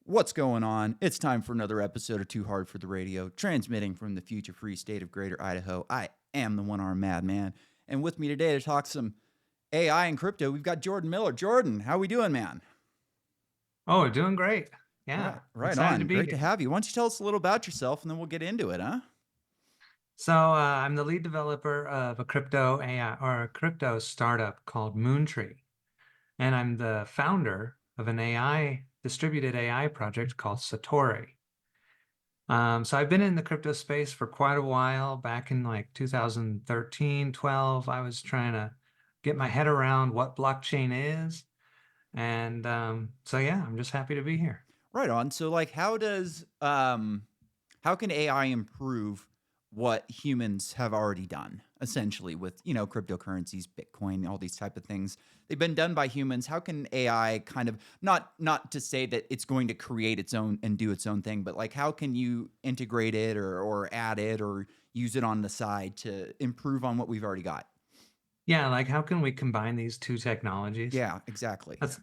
What's going on? It's time for another episode of Too Hard for the Radio, transmitting from the future free state of Greater Idaho. I am the one-armed madman, and with me today to talk some AI and crypto, we've got Jordan Miller. Jordan, how we doing, man? Oh, doing great. Right, Yeah, right excited to on. be Great to here. have you. Why don't you tell us a little about yourself, and then we'll get into it, huh? I'm the lead developer of a crypto AI or a crypto startup called Moontree, and I'm the founder of an AI distributed AI project called Satori. So I've been in the crypto space for quite a while. Back in like 2013, 12, I was trying to get my head around what blockchain is. And yeah, I'm just happy to be here. Right on. So, like, how can AI improve what humans have already done, essentially, with cryptocurrencies, Bitcoin, all these type of things? They've been done by humans. How can AI kind of not to say that it's going to create its own and do its own thing, but like how can you integrate it or add it or use it on the side to improve on what we've already got? Yeah, like how can we combine these two technologies? Yeah, exactly. That's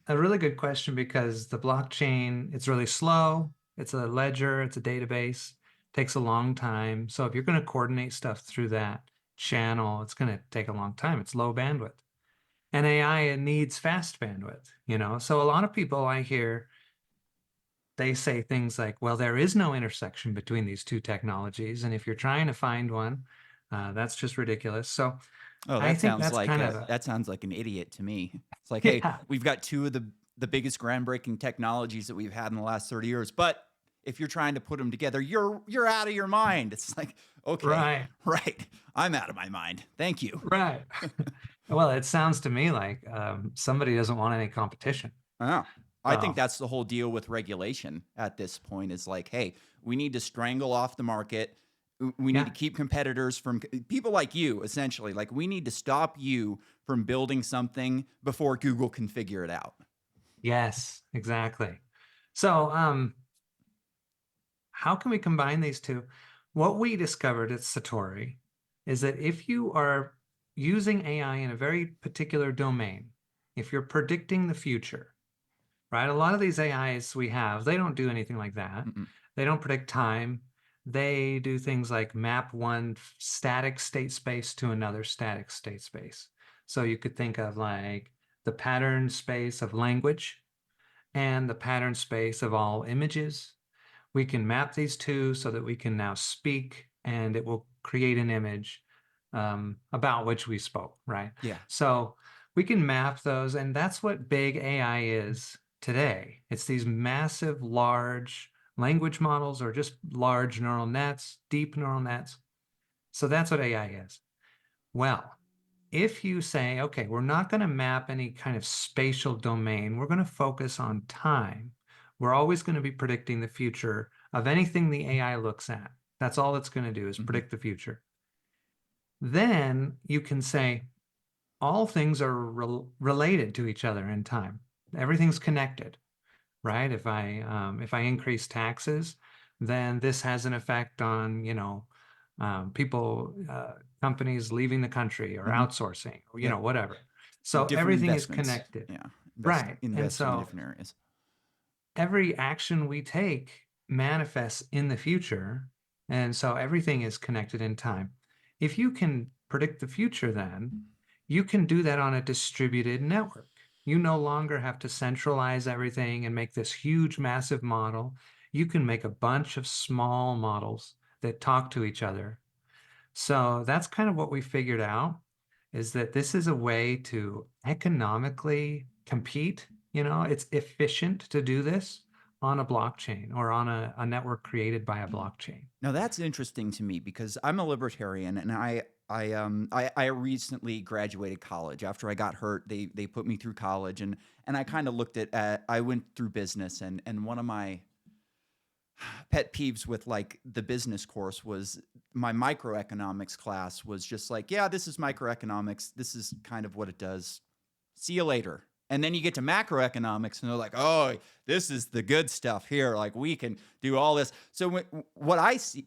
a really good question because the blockchain, it's really slow. It's a ledger, it's a database, takes a long time. So if you're going to coordinate stuff through that channel, it's going to take a long time. It's low bandwidth. And AI, it needs fast bandwidth. So a lot of people I hear, they say things like, well, there is no intersection between these two technologies. And if you're trying to find one, that's just ridiculous. So Oh, I think that's kind of that sounds like an idiot to me. It's like, hey, yeah, we've got two of the biggest groundbreaking technologies that we've had in the last 30 years, but if you're trying to put them together, you're out of your mind. It's like, okay, right. right. I'm out of my mind. Thank you. Right. Well, it sounds to me like somebody doesn't want any competition. Oh, I think So, that's the whole deal with regulation at this point is like, hey, we need to strangle off the market. We need to yeah. keep competitors from people like you, essentially. Like, we need to stop you from building something before Google can figure it out. Yes, exactly. So, how can we combine these two? What we discovered at Satori is that if you are using AI in a very particular domain, if you're predicting the future, right? A lot of these AIs we have, they don't do anything like that. Mm-mm. They don't predict time. They do things like map one static state space to another static state space. So you could think of like the pattern space of language and the pattern space of all images. We can map these two so that we can now speak and it will create an image about which we spoke, right? Yeah. So we can map those, and that's what big AI is today. It's these massive, large language models or just large neural nets, deep neural nets. So that's what AI is. Well, if you say, okay, we're not going to map any kind of spatial domain, we're going to focus on time. We're always going to be predicting the future of anything the AI looks at. That's all it's going to do is Mm-hmm. predict the future. Then you can say all things are related to each other in time. Everything's connected, right? If I increase taxes, then this has an effect on people, companies leaving the country or Mm-hmm. outsourcing or Yep. whatever. So Different everything is investments. connected, Yeah. right? And Invest in so different areas. every action we take manifests in the future, and so everything is connected in time. If you can predict the future, then you can do that on a distributed network. You no longer have to centralize everything and make this huge, massive model. You can make a bunch of small models that talk to each other. So that's kind of what we figured out is that this is a way to economically compete. It's efficient to do this on a blockchain or on a network created by a blockchain. Now that's interesting to me because I'm a libertarian and I recently graduated college. After I got hurt, they put me through college and I kind of looked at I went through business and one of my pet peeves with like the business course was my microeconomics class was just like, yeah, this is microeconomics. This is kind of what it does. See you later. And then you get to macroeconomics and they're like, oh, this is the good stuff here. Like we can do all this. So what I see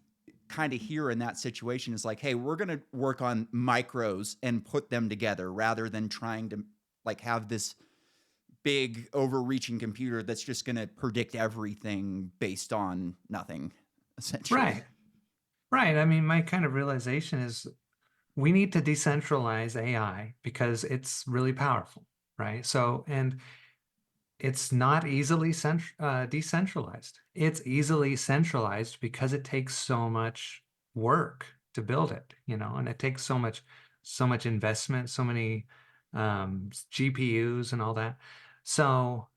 kind of here in that situation is like, hey, we're going to work on micros and put them together rather than trying to like have this big overreaching computer that's just going to predict everything based on nothing, essentially. Right. Right. I mean, my kind of realization is we need to decentralize AI because it's really powerful, right? So, and it's not easily decentralized. It's easily centralized because it takes so much work to build it, and it takes so much investment, so many GPUs and all that. So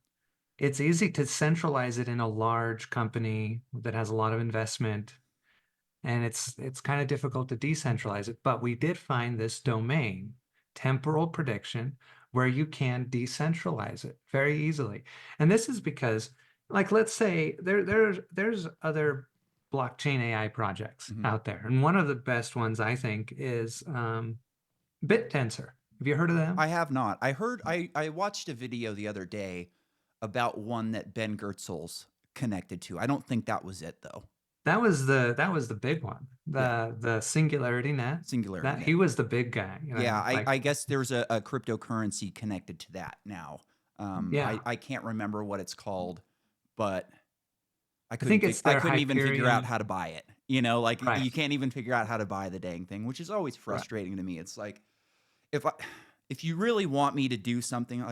it's easy to centralize it in a large company that has a lot of investment, and it's kind of difficult to decentralize it. But we did find this domain, temporal prediction, where you can decentralize it very easily. And this is because, like, let's say there's other blockchain AI projects Mhm. out there, and one of the best ones I think is BitTensor. Have you heard of them? I have not. I watched a video the other day about one that Ben Gertzel's connected to. I don't think that was it though. That was the big one, Yeah, the Singularity Net. Singularity That Net. he was the big guy, Yeah, like, I guess there's a cryptocurrency connected to that now. yeah. I can't remember what it's called, but I think it's I their couldn't even figure out Hyperion. how to buy it. You know, like Right. you can't even figure out how to buy the dang thing, which is always Right. frustrating to me. It's like if I if you really want me to do something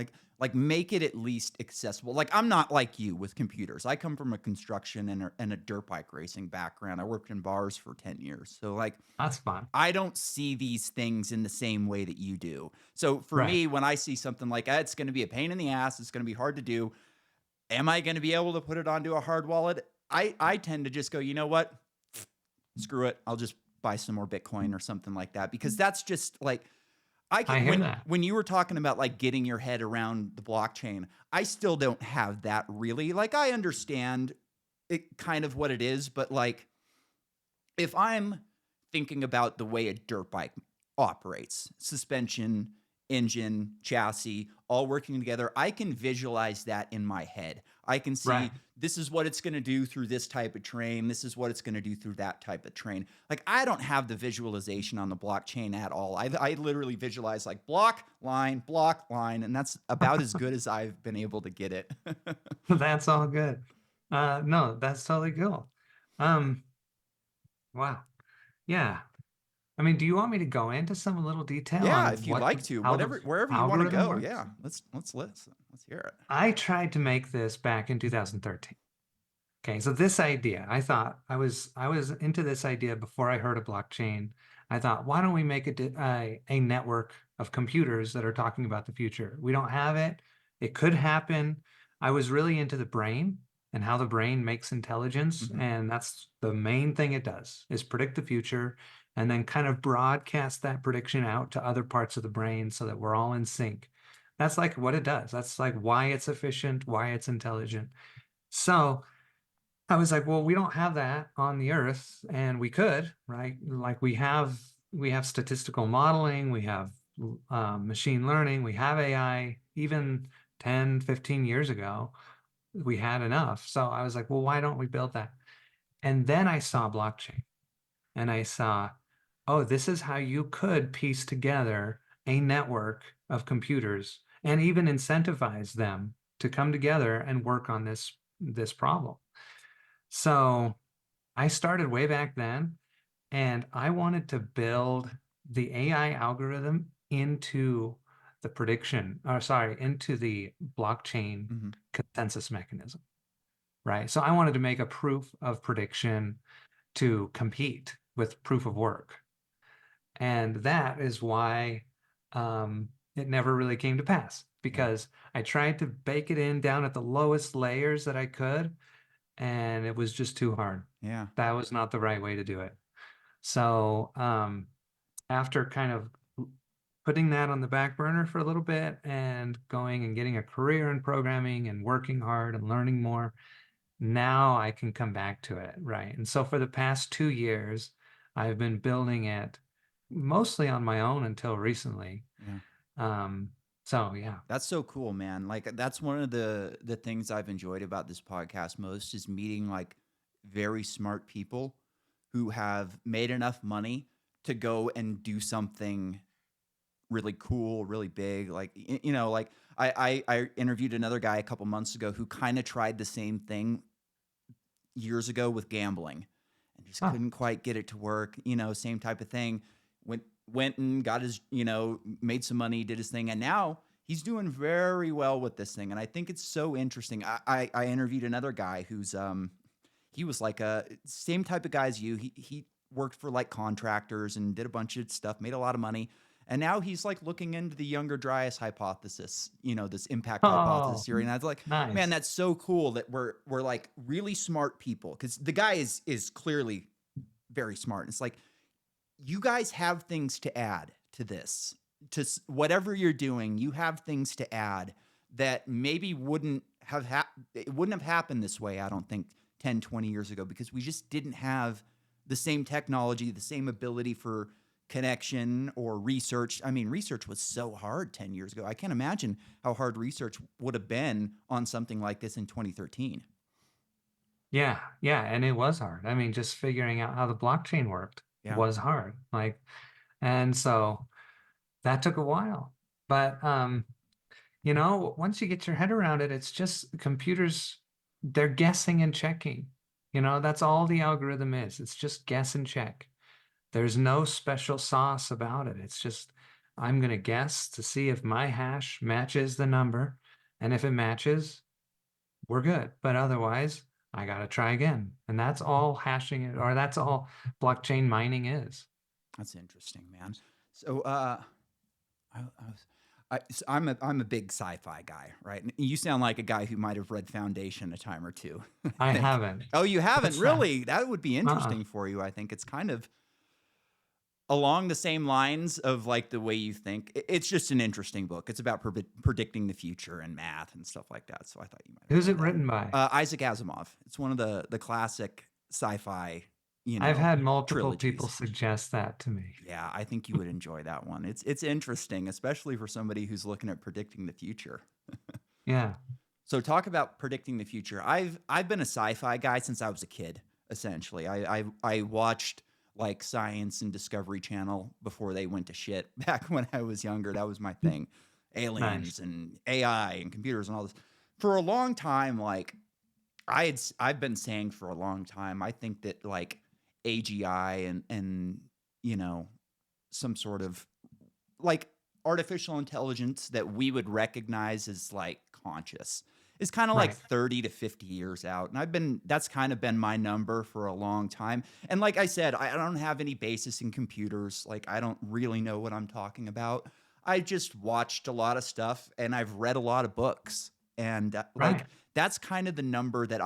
make it at least accessible. Like I'm not like you with computers. I come from a construction and a dirt bike racing background. I worked in bars for 10 years. So like That's fun. I don't see these things in the same way that you do. So for Right. me, when I see something like it's going to be a pain in the ass, it's going to be hard to do. Am I going to be able to put it onto a hard wallet? I tend to just go, you know what? Screw it. I'll just buy some more Bitcoin or something like that because that's just like I can I hear that. when you were talking about like getting your head around the blockchain, I still don't have that really. Like I understand it kind of what it is, but like if I'm thinking about the way a dirt bike operates, suspension, engine, chassis, all working together, I can visualize that in my head. I can Right. see this is what it's going to do through this type of train. This is what it's going to do through that type of train. Like I don't have the visualization on the blockchain at all. I literally visualize like block, line, and that's about as good as I've been able to get it. That's all good. No, that's totally cool. Um, wow. Yeah. I mean, do you want me to go into some little detail Yeah, on if you'd like to, how the whatever, wherever you want to algorithm go. works? Yeah, let's listen. Let's hear it. I tried to make this back in 2013. Okay, so this idea, I was into this idea before I heard of blockchain. I thought, why don't we make a network of computers that are talking about the future? We don't have it. It could happen. I was really into the brain and how the brain makes intelligence, Hmm. and that's the main thing it does, is predict the future and then kind of broadcast that prediction out to other parts of the brain so that we're all in sync. That's like what it does. That's like why it's efficient, why it's intelligent. So I was like, well, we don't have that on the earth, and we could, right? Like we have statistical modeling, we have machine learning, we have AI. Even 10, 15 years ago, we had enough. So I was like, well, why don't we build that? And then I saw blockchain, and I saw, oh, this is how you could piece together a network of computers and even incentivize them to come together and work on this problem. So I started way back then, and I wanted to build the AI algorithm into the prediction, or sorry, into the blockchain Hmm. consensus mechanism, right? So I wanted to make a proof of prediction to compete with proof of work. And that is why it never really came to pass, Yeah, because I tried to bake it in down at the lowest layers that I could, and it was just too hard. yeah. That was not the right way to do it. So after kind of putting that on the back burner for a little bit and going and getting a career in programming and working hard and learning more, now I can come back to it, right? And so for the past 2 years, I've been building it mostly on my own until recently. Yeah. Um, so yeah, That's so cool, man. Like that's one of the things I've enjoyed about this podcast most is meeting like very smart people who have made enough money to go and do something really cool, really big. Like you know, like I interviewed another guy a couple months ago who kind of tried the same thing years ago with gambling and just Oh, couldn't quite get it to work. You know, same type of thing. Went and got his, you know, made some money, did his thing, and now he's doing very well with this thing. And I think it's so interesting. I interviewed another guy who's he was like a same type of guy as you. He worked for like contractors and did a bunch of stuff, made a lot of money. And now he's like looking into the younger Dryas hypothesis, you know, this impact hypothesis oh, theory. And I was like, man, nice. that's so cool that we're like really smart people. Because the guy is clearly very smart. It's like you guys have things to add to this. Whatever you're doing, you have things to add that maybe it wouldn't have happened this way, I don't think 10, 20 years ago because we just didn't have the same technology, the same ability for connection or research. I mean, research was so hard 10 years ago. I can't imagine how hard research would have been on something like this in 2013. Yeah, yeah, and it was hard. I mean, just figuring out how the blockchain worked Yeah. was hard. Like, and so that took a while. But once you get your head around it, it's just computers, they're guessing and checking. That's all the algorithm is. It's just guess and check. There's no special sauce about it. It's just, I'm going to guess to see if my hash matches the number. And if it matches, we're good. But otherwise, I got to try again. And that's all hashing it, or that's all blockchain mining is. That's interesting, man. So, I'm a big sci-fi guy, right? And you sound like a guy who might have read Foundation a time or two, I I think. haven't. Oh, you haven't? What's that? Really? That would be Uh-uh. interesting for you. I think it's kind of along the same lines of like the way you think. It's just an interesting book. It's about predicting the future and math and stuff like that. So I thought you might have Who's read it that. written by? Isaac Asimov. It's one of the classic sci-fi, I've had multiple people trilogies. suggest that to me. Yeah, I think you would enjoy that one. It's interesting, especially for somebody who's looking at predicting the future. Yeah. So talk about predicting the future. I've been a sci-fi guy since I was a kid, essentially. I watched like Science and Discovery Channel before they went to shit back when I was younger. That was my thing. Nice. Aliens and AI and computers and all this. For a long time, like I've been saying for a long time, I think that like AGI and you know some sort of like artificial intelligence that we would recognize as like conscious is kind of like Right. 30 to 50 years out. And that's kind of been my number for a long time. And like I said, I don't have any basis in computers. Like I don't really know what I'm talking about. I just watched a lot of stuff and I've read a lot of books. And like Right. that's kind of the number that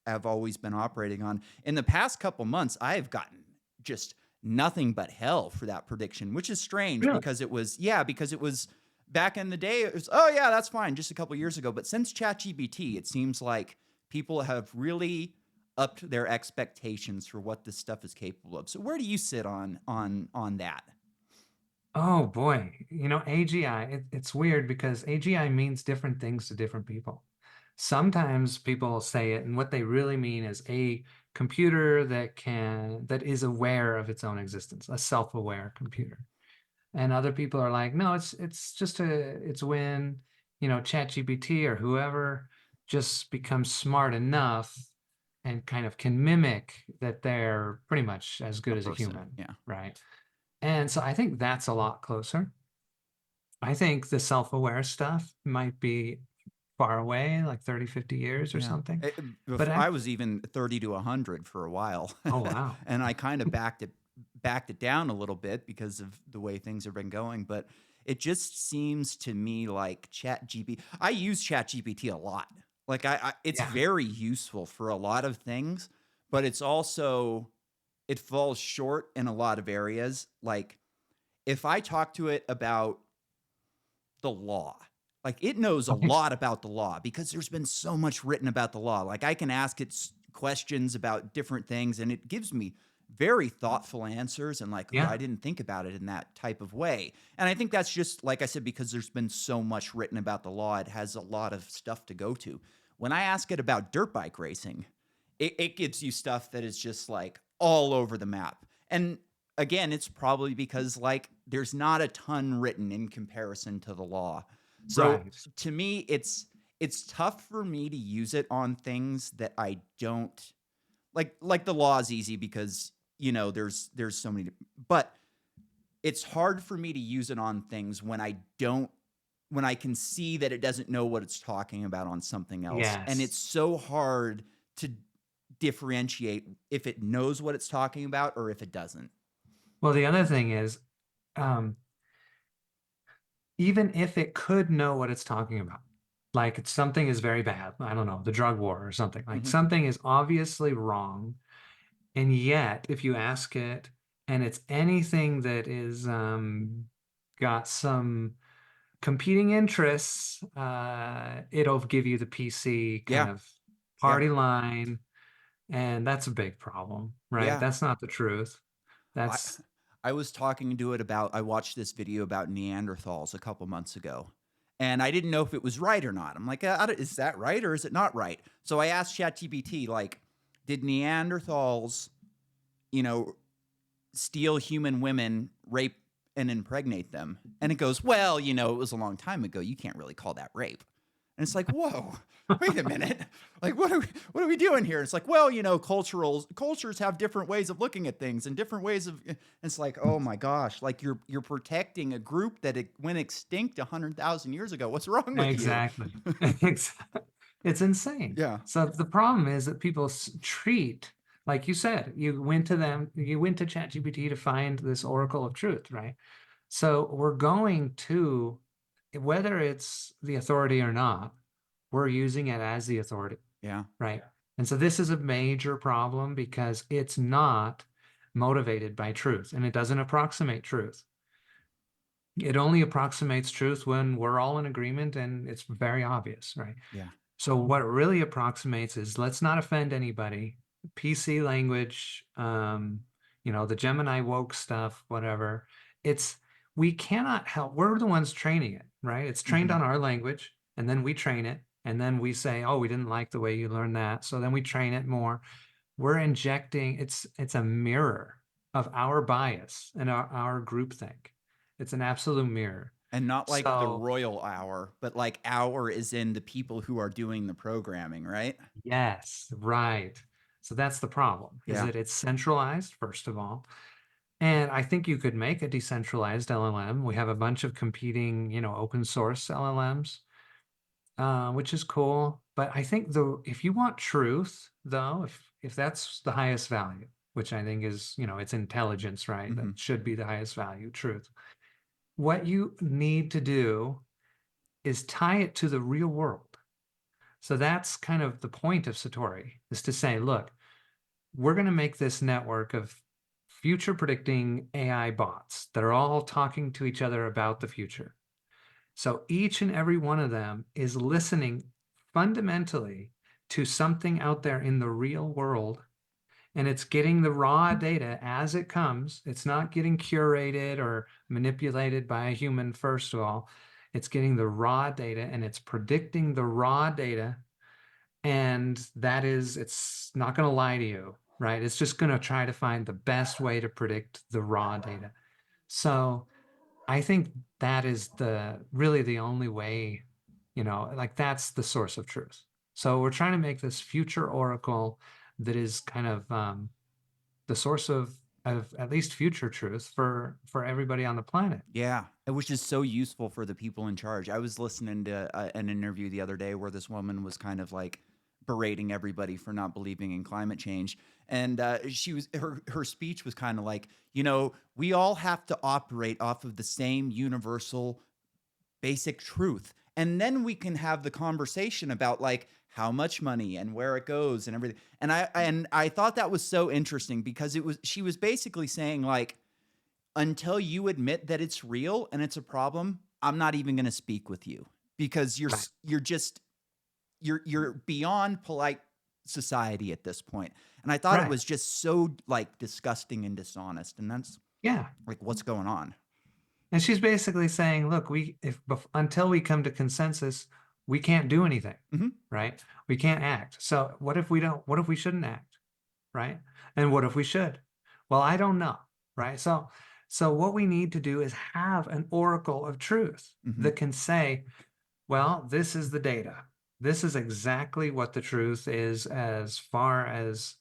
have always been operating on. In the past couple months, I have gotten just nothing but hell for that prediction, which is strange Really? because it was back in the day. It was, oh yeah, that's fine, just a couple years ago. But since ChatGPT, it seems like people have really upped their expectations for what this stuff is capable of. So where do you sit on that? Oh boy. AGI, it's weird because AGI means different things to different people. Sometimes people say it, and what they really mean is a computer that is aware of its own existence, a self-aware computer. And other people are like, no, it's when, ChatGPT or whoever just becomes smart enough and kind of can mimic that they're pretty much as A good as a person, human, yeah, right? And so I think that's a lot closer. I think the self-aware stuff might be far away, like 30, 50 years or yeah. something. But I was even 30 to 100 for a while, oh wow. and I kind of backed it down a little bit because of the way things have been going. But it just seems to me like ChatGPT. I use ChatGPT a lot. Like it's Yeah. very useful for a lot of things, but it falls short in a lot of areas. Like if I talk to it about the law. Like it knows a Okay. lot about the law because there's been so much written about the law. Like I can ask it questions about different things and it gives me very thoughtful answers and like, oh, Yeah. I didn't think about it in that type of way. And I think that's just like I said because there's been so much written about the law, it has a lot of stuff to go to. When I ask it about dirt bike racing, it gives you stuff that is just like all over the map. And again, it's probably because like there's not a ton written in comparison to the law. So Right. to me, it's tough for me to use it on things that I don't like the law is easy because, there's so many, but it's hard for me to use it on things when I can see that it doesn't know what it's talking about on something else. And it's Yes. so hard to differentiate if it knows what it's talking about or if it doesn't. Well, the other thing is, um, even if it could know what it's talking about, like something is very bad, I don't know, the drug war or something, like Mhm. something is obviously wrong. And yet, if you ask it, and it's anything that is got some competing interests, it'll give you the PC kind Yeah. of Yeah. party line, and that's a big problem, right? Yeah. That's not the truth. I That's I was talking to it about I watched this video about Neanderthals a couple months ago, and I didn't know if it was right or not. I'm like, "Is that right or is it not right?" So I asked ChatGPT, like, "Did Neanderthals, you know, steal human women, rape and impregnate them?" And it goes, "Well, it was a long time ago. You can't really call that rape." And it's like, "Whoa, wait a minute. Like, what are we doing here?" It's like, "Well, cultures have different ways of looking at things and different ways of." It's like, "Oh my gosh, like you're protecting a group that went extinct 100,000 years ago. What's wrong with you?" exactly. It's insane. Yeah. So the problem is that people treat, like you said, you went to ChatGPT to find this oracle of truth, right? So we're going to, whether it's the authority or not, we're using it as the authority, Yeah. right? And so this is a major problem because it's not motivated by truth and it doesn't approximate truth. It only approximates truth when we're all in agreement and it's very obvious, right? Yeah. So what it really approximates is let's not offend anybody. PC language, the Gemini woke stuff, whatever. It's we cannot help. We're the ones training it, right? It's trained Mhm. on our language, and then we train it, and then we say, "Oh, we didn't like the way you learned that," so then we train it more. We're injecting. It's a mirror of our bias and our groupthink. It's an absolute mirror. And not like the So royal hour, but like hour is in the people who are doing the programming, right? yes, right. So that's the problem, is Yeah. that it's centralized, first of all. And I think you could make a decentralized LLM. We have a bunch of competing, open source LLMs, which is cool. But I think if you want truth, though, if that's the highest value, which I think is, it's intelligence, right? That Mhm. should be the highest value, truth. What you need to do is tie it to the real world. So that's kind of the point of Satori, is to say, look, we're going to make this network of future predicting AI bots that are all talking to each other about the future. So each and every one of them is listening fundamentally to something out there in the real world, and it's getting the raw data as it comes. It's not getting curated or manipulated by a human, first of all. It's getting the raw data and it's predicting the raw data, and it's not going to lie to you, right? It's just going to try to find the best way to predict the raw data. So I think that is really the only way, like that's the source of truth. So we're trying to make this future oracle that is kind of the source of at least future truth for everybody on the planet. Yeah, which is so useful for the people in charge. I was listening to an interview the other day where this woman was kind of like berating everybody for not believing in climate change, and her speech was kind of like, we all have to operate off of the same universal basic truth. And then we can have the conversation about like how much money and where it goes and everything. And I thought that was so interesting because she was basically saying like, until you admit that it's real and it's a problem, I'm not even going to speak with you because Right. you're just you're beyond polite society at this point. And I thought it Right. was just so like disgusting and dishonest, and that's Yeah. like what's going on. And she's basically saying, look, until we come to consensus, we can't do anything, Mhm. right? We can't act. So what if we shouldn't act, right? And what if we should? Well, I don't know, right? So So what we need to do is have an oracle of truth Hmm. that can say, well, this is the data. This is exactly what the truth is as far as,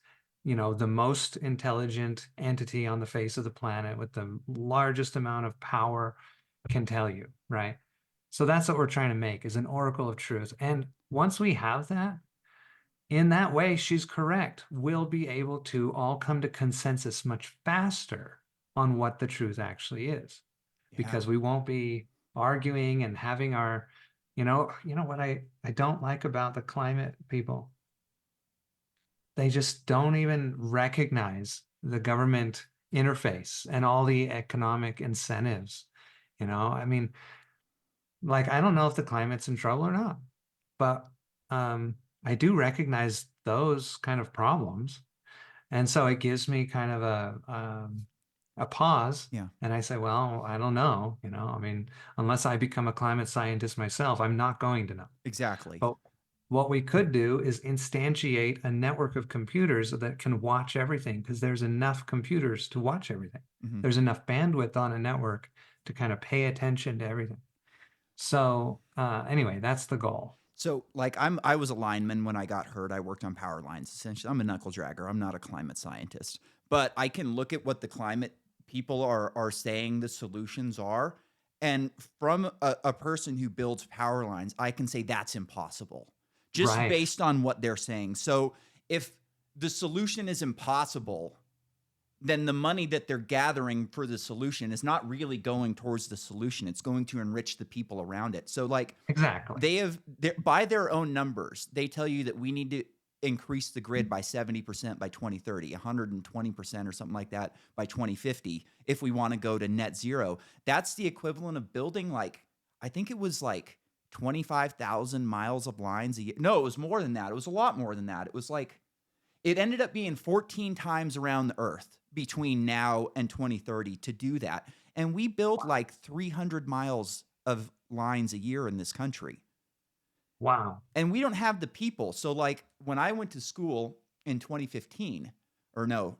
the most intelligent entity on the face of the planet with the largest amount of power can tell you, right? So that's what we're trying to make is an oracle of truth. And once we have that, in that way, she's correct. We'll be able to all come to consensus much faster on what the truth actually is, Yeah. because we won't be arguing and having our, what I don't like about the climate people, they just don't even recognize the government interface and all the economic incentives. I mean, like, I don't know if the climate's in trouble or not, but I do recognize those kind of problems. And so it gives me kind of a pause. Yeah. And I say, well, I don't know, I mean, unless I become a climate scientist myself, I'm not going to know. Exactly. But what we could do is instantiate a network of computers that can watch everything, because there's enough computers to watch everything. Hmm. There's enough bandwidth on a network to kind of pay attention to everything. So anyway, that's the goal. So like I was a lineman when I got hurt. I worked on power lines. Essentially, I'm a knuckle dragger. I'm not a climate scientist, but I can look at what the climate people are saying the solutions are, and from a person who builds power lines, I can say that's impossible, just Right. based on what they're saying. So if the solution is impossible, then the money that they're gathering for the solution is not really going towards the solution. It's going to enrich the people around it. So like Exactly. by their own numbers, they tell you that we need to increase the grid by 70% by 2030, 120% or something like that by 2050 if we want to go to net zero. That's the equivalent of building like, I think it was like 25,000 miles of lines a year. No, it was more than that. It was a lot more than that. It was like, it ended up being 14 times around the earth between now and 2030 to do that. And we build like 300 miles of lines a year in this country. Wow. And we don't have the people. So like when I went to school in 2015 or no,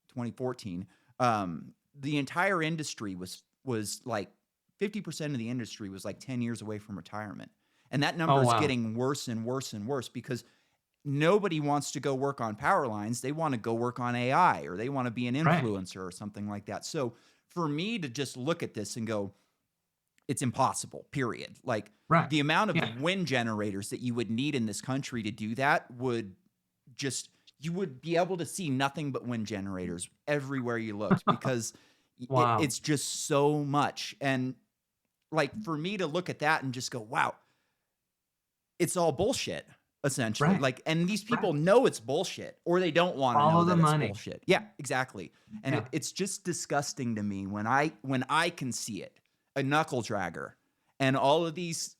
2014, the entire industry was like 50% of the industry was like 10 years away from retirement. And that number Oh, is wow. getting worse and worse and worse because nobody wants to go work on power lines. They want to go work on AI or they want to be an Right. influencer or something like that. So for me to just look at this and go, it's impossible, period. Like Right. the amount Yeah. of wind generators that you would need in this country to do that would just, you would be able to see nothing but wind generators everywhere you looked because Wow. it's just so much. And like for me to look at that and just go, wow, it's all bullshit, essentially. Right. Like, and these Right. people know it's bullshit, or they don't want to know Follow the that it's money. bullshit. Yeah, exactly. And Yeah. it's just disgusting to me when I can see it, a knuckle dragger, and all of these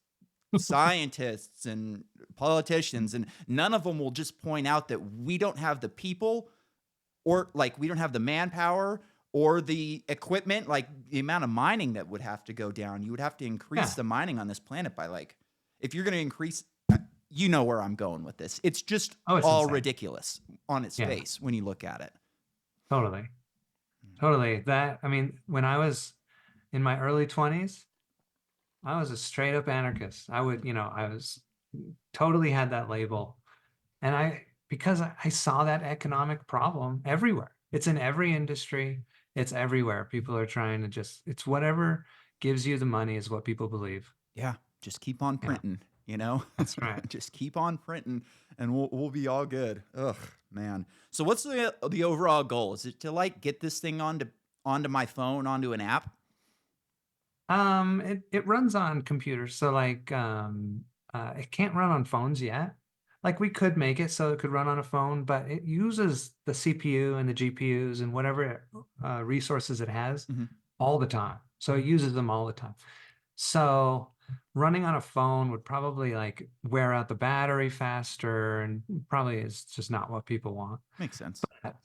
scientists and politicians, and none of them will just point out that we don't have the people, or like we don't have the manpower or the equipment, like the amount of mining that would have to go down. You would have to increase Yeah. the mining on this planet by like, if you're going to increase, you know where I'm going with this. It's just Oh, it's all insane. ridiculous on its Yeah. face when you look at it. Totally. Totally. I mean, when I was in my early 20s, I was a straight up anarchist. I was totally had that label. And because I saw that economic problem everywhere. It's in every industry. It's everywhere. People are trying to it's whatever gives you the money is what people believe. Yeah, just keep on Yeah, printing, you know? that's right. Just keep on printing and we'll be all good. Ugh, man. So what's the overall goal? Is it to like get this thing onto my phone, onto an app? It runs on computers, so like it can't run on phones yet. Like we could make it so it could run on a phone, but it uses the CPU and the GPUs and whatever resources it has Mhm. all the time. So it uses them all the time. So running on a phone would probably like wear out the battery faster and probably is just not what people want. Makes sense. But,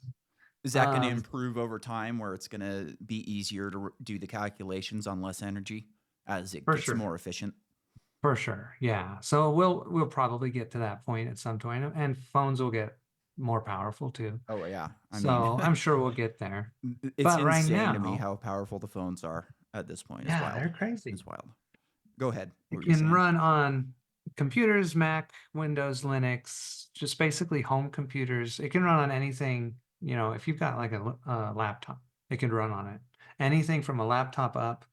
Is that going to um, improve over time where it's going to be easier to do the calculations on less energy as it for gets sure. more efficient? For sure. Yeah. So we'll probably get to that point at some point, and phones will get more powerful too. Oh yeah, I mean, So I'm sure we'll get there. it's But right insane to me now, how powerful the phones are at this point. It's yeah, wild. they're crazy. It's wild. Go ahead. What It were you can saying? run on computers, Mac, Windows, Linux, just basically home computers. It can run on anything, if you've got like a laptop, it can run on it. Anything from a laptop up,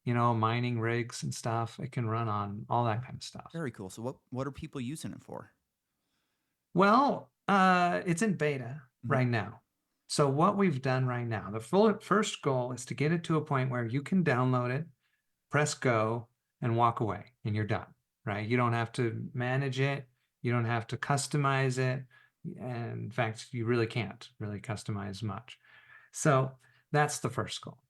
mining rigs and stuff, it can run on all that kind of stuff. Very cool. So what are people using it for? Well, it's in beta Mhm. right now. So what we've done right now, the first goal is to get it to a point where you can download it, press go, and walk away, and you're done, right? You don't have to manage it. You don't have to customize it. And in fact, you really can't really customize much. So that's the first goal.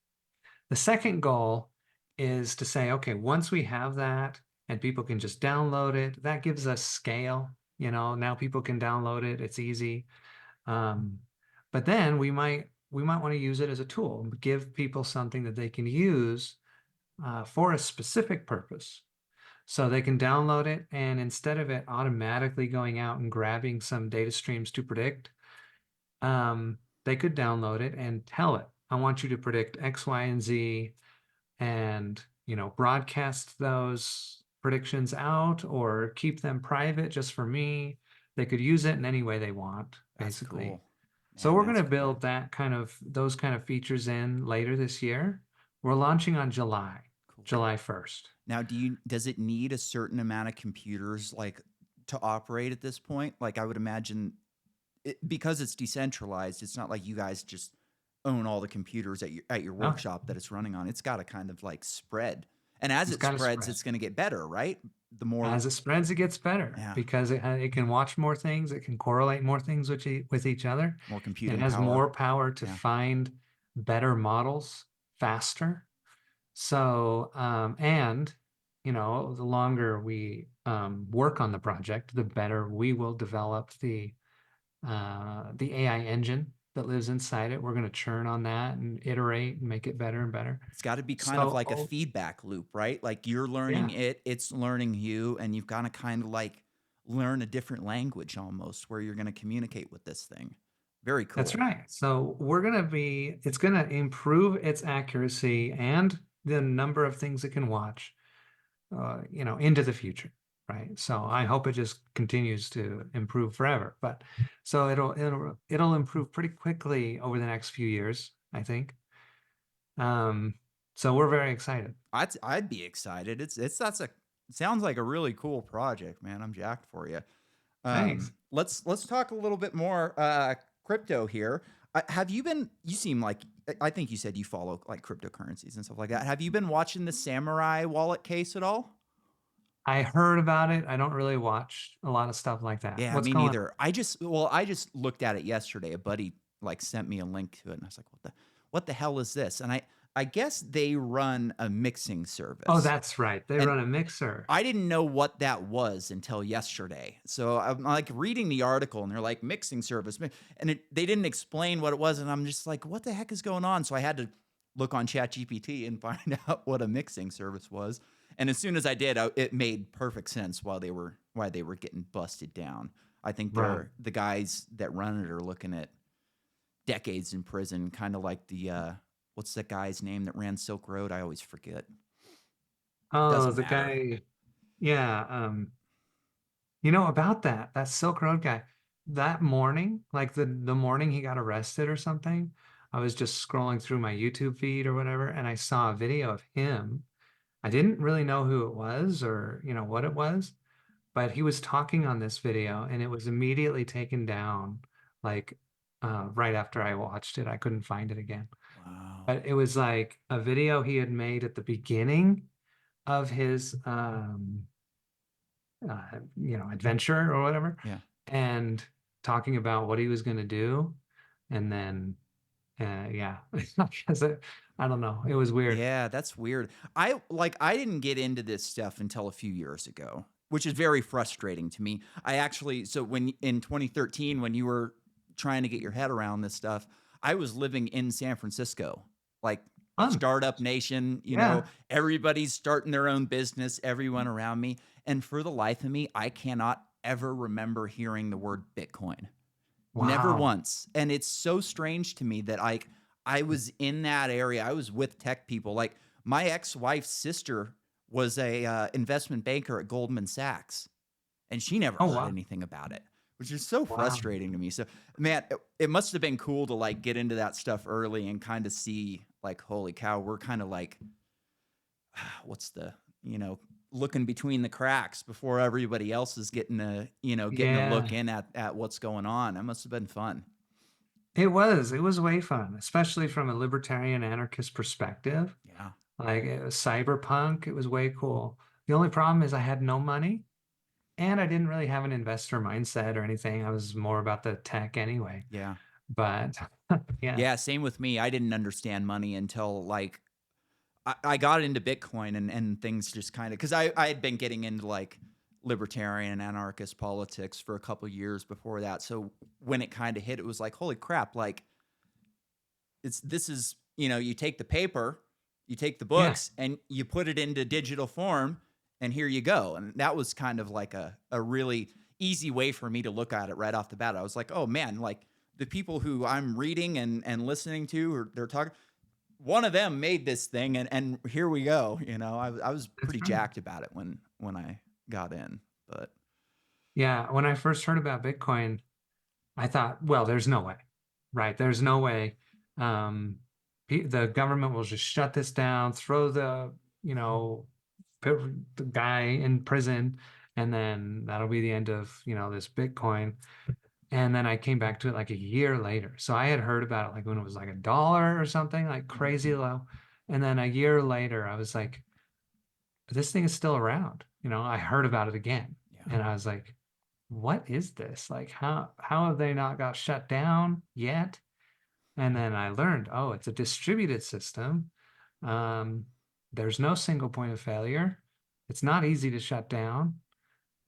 The second goal is to say, okay, once we have that and people can just download it, that gives us scale. Now people can download it. It's easy. Um, but then we might want to use it as a tool, give people something that they can use for a specific purpose. So they can download it, and instead of it automatically going out and grabbing some data streams to predict, they could download it and tell it, I want you to predict X, Y, and Z, and broadcast those predictions out or keep them private just for me. They could use it in any way they want, That's basically. cool. So Man, we're going that's to cool. build those kind of features in later this year. We're launching on Cool. July 1st. Now, does it need a certain amount of computers like to operate at this point? Like I would imagine because it's decentralized, it's not like you guys just own all the computers at your Oh, workshop that it's running on. It's got to kind of like spread. And as it's it got to spreads, spread. it's going to get better, right? The more As it spreads, it gets better yeah, because it can watch more things. It can correlate more things with each other. more It computing has power. more power to Yeah. find better models faster. So, and the longer we work on the project, the better we will develop the AI engine that lives inside it. We're going to churn on that and iterate and make it better and better. It's got to be kind of So, like a feedback loop, right? Like you're learning yeah, it, it's learning you, and you've got to kind of like learn a different language almost where you're going to communicate with this thing. Very that's cool. right. So it's going to improve its accuracy and the number of things it can watch, into the future. Right. So I hope it just continues to improve forever. But so it'll improve pretty quickly over the next few years, I think. Um, so we're very excited. I'd be excited. That's a sounds like a really cool project, man. I'm jacked for you. Thanks. Let's talk a little bit more crypto here. Have you been? You seem like I think you said you follow like cryptocurrencies and stuff like that. Have you been watching the Samurai wallet case at all? I heard about it. I don't really watch a lot of stuff like that. Yeah, What's me going on? neither. I just looked at it yesterday. A buddy like sent me a link to it, and I was like, what the hell is this? And I guess they run a mixing Oh, service, that's right. They and run a mixer. I didn't know what that was until yesterday. So I'm like reading the article and they're like mixing service and they didn't explain what it was. And I'm just like, what the heck is going on? So I had to look on ChatGPT and find out what a mixing service was. And as soon as I did, it made perfect sense why they were getting busted down. I think Right. the guys that run it are looking at decades in prison, kind of like the what's that guy's name that ran Silk Road? I always forget. Oh, Doesn't the matter. guy. Yeah. About that Silk Road guy, that morning, like the morning he got arrested or something, I was just scrolling through my YouTube feed or whatever, and I saw a video of him. I didn't really know who it was or, what it was, but he was talking on this video and it was immediately taken down, like right after I watched it. I couldn't find it again. Wow. But it was like a video he had made at the beginning of his adventure or whatever, Yeah. and talking about what he was going to do. And then, yeah, because I don't know. It was weird. Yeah, that's weird. I didn't get into this stuff until a few years ago, which is very frustrating to me. I actually so when in 2013 when you were trying to get your head around this stuff, I was living in San Francisco. Like Fun. startup nation, Yeah. everybody's starting their own business, everyone around me, and for the life of me, I cannot ever remember hearing the word Bitcoin. Never Wow. once. And it's so strange to me that I was in that area. I was with tech people. Like my ex-wife's sister was a investment banker at Goldman Sachs, and she never Oh, heard wow. anything about it, which is so Wow. frustrating to me. So, man, it must have been cool to like get into that stuff early and kind of see like, holy cow, we're kind of like, what's the, you know, looking between the cracks before everybody else is getting a, getting a look Yeah. in at what's going on. That must have been fun. It was way fun, especially from a libertarian anarchist perspective. Yeah. Like it was cyberpunk, it was way cool. The only problem is I had no money and I didn't really have an investor mindset or anything. I was more about the tech anyway. Yeah. But yeah. Yeah. Same with me. I didn't understand money until like I got into Bitcoin and things just kind of because I had been getting into like libertarian and anarchist politics for a couple years before that. So when it kind of hit, it was like, holy crap, like this is, you take the paper, you take the Yeah. books and you put it into digital form and here you go. And that was kind of like a really easy way for me to look at it right off the bat. I was like, oh man, like the people who I'm reading and listening to, or they're talking, one of them made this thing and here we go. I was That's pretty right. jacked about it when I got in, but Yeah. When I first heard about Bitcoin, I thought, well, there's no way, right? There's no way um, the government will just shut this down, throw you know, put the guy in prison, and then that'll be the end of, this Bitcoin. And then I came back to it like a year later. So I had heard about it like when it was like $1 or something, like crazy low. And then a year later, I was like, this thing is still around. I heard about it again. yeah. And I was like, what is this? Like how have they not got shut down yet? And then I learned, oh, it's a distributed system. Um, there's no single point of failure. It's not easy to shut down.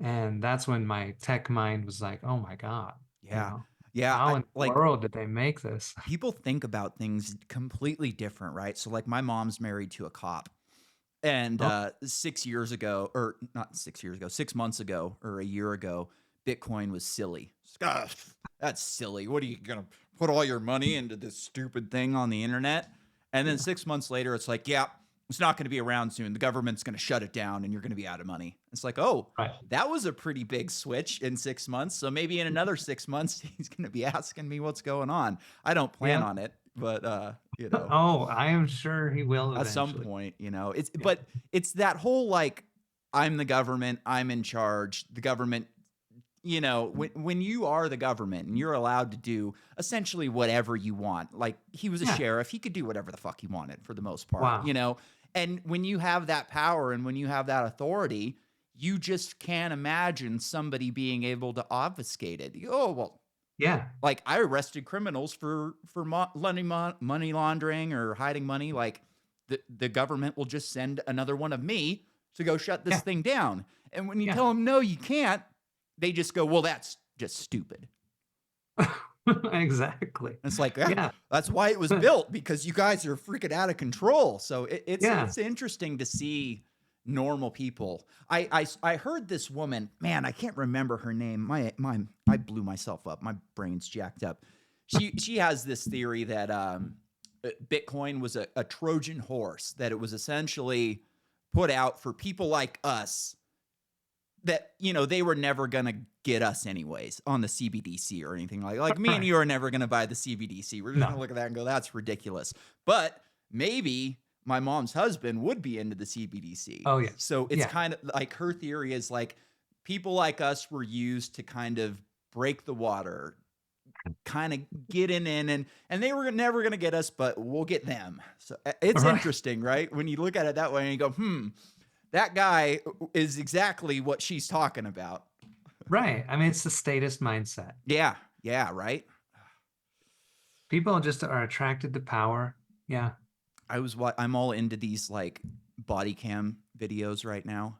And that's when my tech mind was like, oh my God, Yeah. Yeah. how I in the like world did they make this? people think about things completely different, right? So like my mom's married to a cop. And Oh, 6 years ago, or not 6 years ago, 6 months ago, or a year ago, Bitcoin was silly. Gosh, that's silly. What are you gonna put all your money into this stupid thing on the internet? And then yeah, 6 months later, it's like, yeah, it's not going to be around soon. The government's going to shut it down, and you're going to be out of money. It's like, oh, right. that was a pretty big switch in 6 months. So maybe in another 6 months, he's going to be asking me what's going on. I don't plan Yep. on it, but Oh, I am sure he will at some eventually. point, it's Yeah. but it's that whole like I'm the government, I'm in charge. The government, when you are the government and you're allowed to do essentially whatever you want. Like he was a Yeah. sheriff, he could do whatever the fuck he wanted for the most part, Wow. And when you have that power and when you have that authority, you just can't imagine somebody being able to obfuscate it. Oh, well, Yeah. like I arrested criminals for money laundering or hiding money. Like the government will just send another one of me to go shut this Yeah. thing down. And when you Yeah. tell them no, you can't, they just go, well, that's just stupid. Exactly. And it's like, yeah, Yeah. that's why it was built because you guys are freaking out of control. So Yeah. it's interesting to see normal people. I heard this woman, man, I can't remember her name. I blew myself up. My brain's jacked up. She has this theory that Bitcoin was a Trojan horse, that it was essentially put out for people like us that they were never gonna get us anyways on the CBDC or anything like me and Right. you are never gonna buy the CBDC. We're just No. gonna look at that and go, that's ridiculous. But maybe my mom's husband would be into the CBDC. Oh, yeah. So it's Yeah. kind of like her theory is like people like us were used to kind of break the water, kind of get in and they were never gonna get us, but we'll get them. So it's Right. interesting, right? When you look at it that way and you go, that guy is exactly what she's talking about. Right. I mean, it's the status mindset. Yeah, yeah, right. People just are attracted to power. Yeah. I'm all into these like body cam videos right now,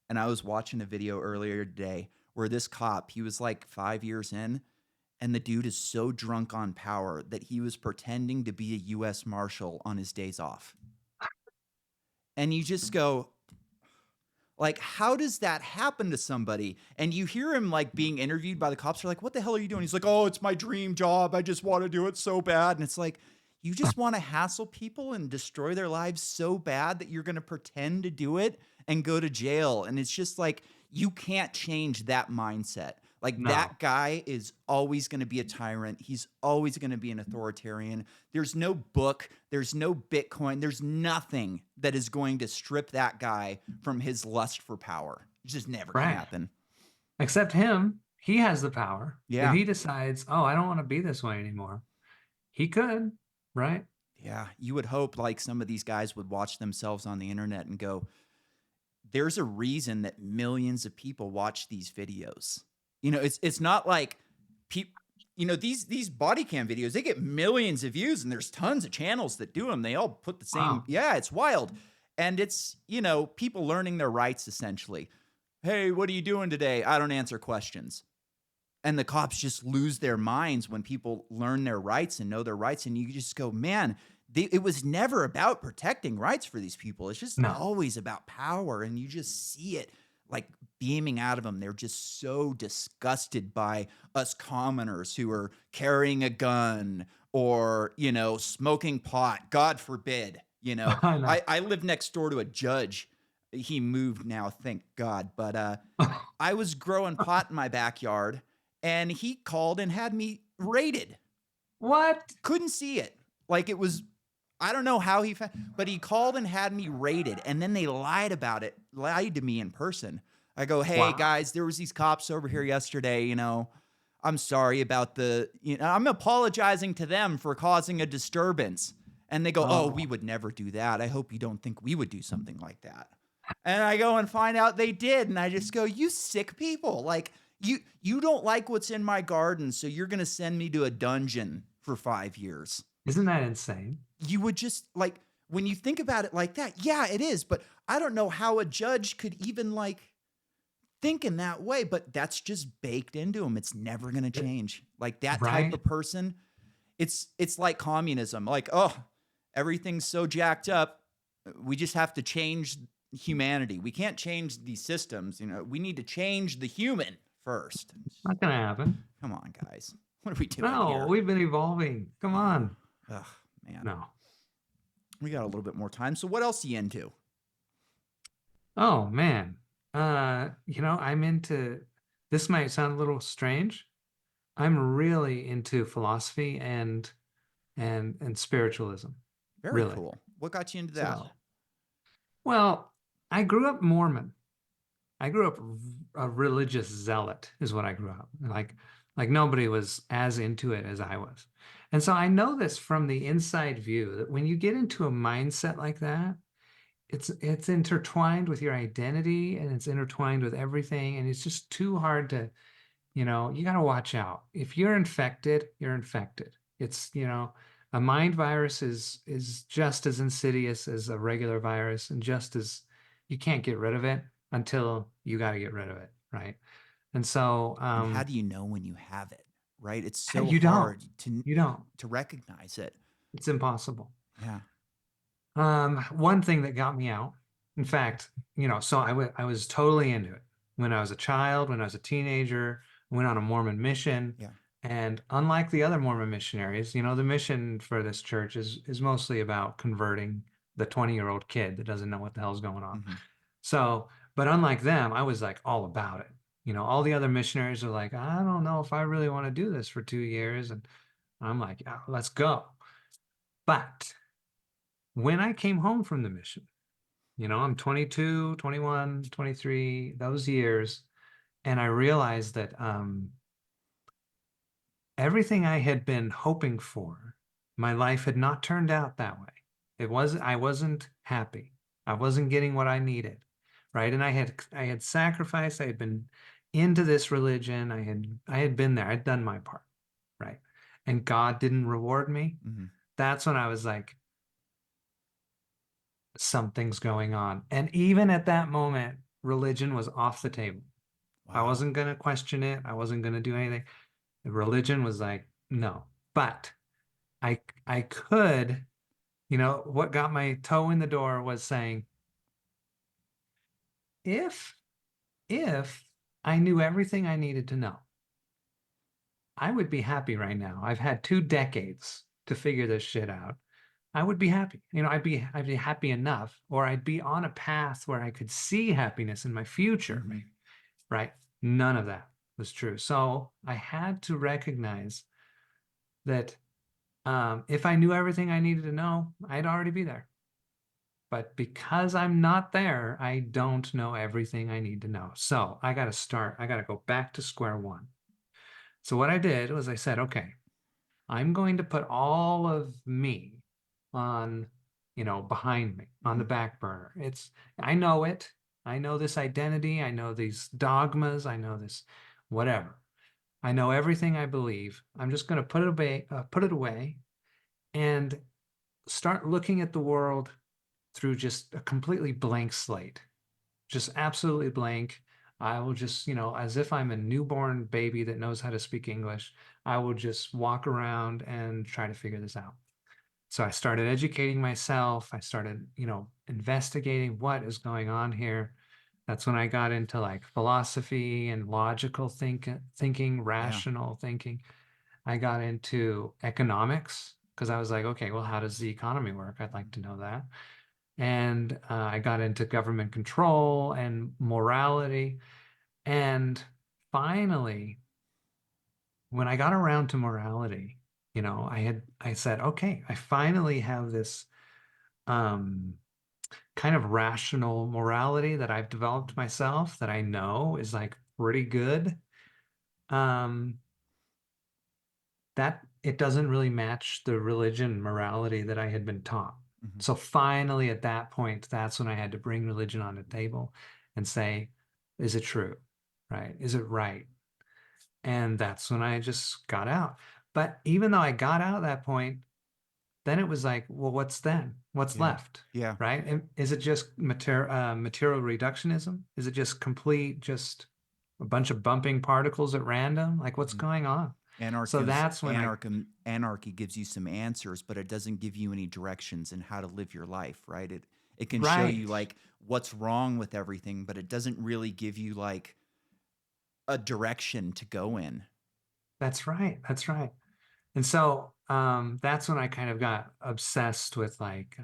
and I was watching a video earlier today where this cop, he was like 5 years in, and the dude is so drunk on power that he was pretending to be a U.S. Marshal on his days off, and you just go, Like, how does that happen to somebody? And you hear him like being interviewed by the cops. They're like, "What the hell are you doing?" He's like, "Oh, it's my dream job. I just want to do it so bad." And it's like, you just want to hassle people and destroy their lives so bad that you're going to pretend to do it and go to jail. And it's just like, you can't change that mindset. Like, No. that guy is always going to be a tyrant. He's always going to be an authoritarian. There's no book, there's no Bitcoin, there's nothing that is going to strip that guy from his lust for power. It's just never going to Right. happen. Except him, he has the power. If Yeah. he decides, oh, I don't want to be this way anymore, he could, right? Yeah. You would hope like some of these guys would watch themselves on the internet and go, there's a reason that millions of people watch these videos. It's not like people, these body cam videos, they get millions of views and there's tons of channels that do them. They all put the same, Wow. yeah, it's wild. And it's, people learning their rights essentially. Hey, what are you doing today? I don't answer questions. And the cops just lose their minds when people learn their rights and know their rights. And you just go, man, it was never about protecting rights for these people. It's just No. always about power. And you just see it like beaming out of them. They're just so disgusted by us commoners who are carrying a gun or, smoking pot. God forbid. I know. I live next door to a judge. He moved now, thank God. But I was growing pot in my backyard and he called and had me raided. What? Couldn't see it. Like it was, I don't know how he found, but he called and had me raided. And then they lied about it, lied to me in person. I go, hey Wow. guys, there was these cops over here yesterday, I'm sorry about I'm apologizing to them for causing a disturbance. And they go, oh, we Oh, would never do that. I hope you don't think we would do something like that. And I go and find out they did. And I just go, you sick people. Like, you don't like what's in my garden, so you're going to send me to a dungeon for 5 years. isn't that insane? You would just like when you think about it like that. Yeah, it is, but I don't know how a judge could even like think in that way, but that's just baked into them. It's never going to It- change. Like that type right? of person, it's like communism. Like, oh, everything's so jacked up. We just have to change humanity. We can't change these systems, we need to change the human first. Not gonna happen. Come on, guys. What are we doing No, here? we've been evolving. Come on. Ugh, man. No. We got a little bit more time. So what else are you into? Oh man. I'm into, this might sound a little strange. I'm really into philosophy and spiritualism. Very Really. cool. What got you into that? So, well, I grew up Mormon. I grew up a religious zealot is what I grew up. Like nobody was as into it as I was. And so I know this from the inside view that when you get into a mindset like that, it's intertwined with your identity and it's intertwined with everything. And it's just too hard to, you got to watch out. If you're infected, you're infected. It's, a mind virus is just as insidious as a regular virus and just as you can't get rid of it until you got to get rid of it, right? And so And how do you know when you have it? Right? It's so you don't. hard to You don't. to recognize it. It's impossible. Yeah. One thing that got me out, in fact, so I was totally into it when I was a child, when I was a teenager, I went on a Mormon mission. Yeah. And unlike the other Mormon missionaries, the mission for this church is mostly about converting the 20-year-old kid that doesn't know what the hell's going on. Mm-hmm. So, but unlike them, I was like all about it. All the other missionaries are like, I don't know if I really want to do this for 2 years. And I'm like, yeah, let's go. But when I came home from the mission, I'm 22, 21, 23, those years, and I realized that everything I had been hoping for, my life had not turned out that way. I wasn't happy. I wasn't getting what I needed, right? And I had sacrificed. I had been into this religion. I had been there. I'd done my part, right? And God didn't reward me. Mm-hmm. That's when I was like, something's going on. And even at that moment, religion was off the table. I Wow. wasn't going to question it. I wasn't going to do anything. The religion was like, no. But I could, what got my toe in the door was saying, if if I knew everything I needed to know, I would be happy right now. I've had 2 decades to figure this shit out. I would be happy. I'd be happy enough, or I'd be on a path where I could see happiness in my future, Hmm. maybe, right? None of that was true. So I had to recognize that if I knew everything I needed to know, I'd already be there. But because I'm not there, I don't know everything I need to know. So I got to start. I got to go back to square one. So what I did was I said, okay, I'm going to put all of me on, behind me, on Hmm. the back burner. I know it. I know this identity. I know these dogmas. I know this, whatever. I know everything I believe. I'm just going to put it away, and start looking at the world through just a completely blank slate, just absolutely blank. I will just, as if I'm a newborn baby that knows how to speak English, I will just walk around and try to figure this out. So I started educating myself. I started, investigating what is going on here. That's when I got into like philosophy and logical thinking, Yeah. rational thinking. I got into economics because I was like, okay, well, how does the economy work? I'd like to know that. And I got into government control and morality. And finally, when I got around to morality, I said, okay, I finally have this um, kind of rational morality that I've developed myself that I know is like pretty good. Um, that it doesn't really match the religion morality that I had been taught. Hmm. So finally, at that point, that's when I had to bring religion on the table and say, is it true? Right? Is it right? And that's when I just got out. But even though I got out at that point, then it was like, well, what's then? What's Yeah. left? Yeah. Right? And is it just material reductionism? Is it just a bunch of bumping particles at random? Like what's Mhm. going on? So that's when I, Anarchy gives you some answers, but it doesn't give you any directions in how to live your life, right? It can show you right. like what's wrong with everything, but it doesn't really give you like a direction to go in. That's right. That's right. And so that's when I kind of got obsessed with like,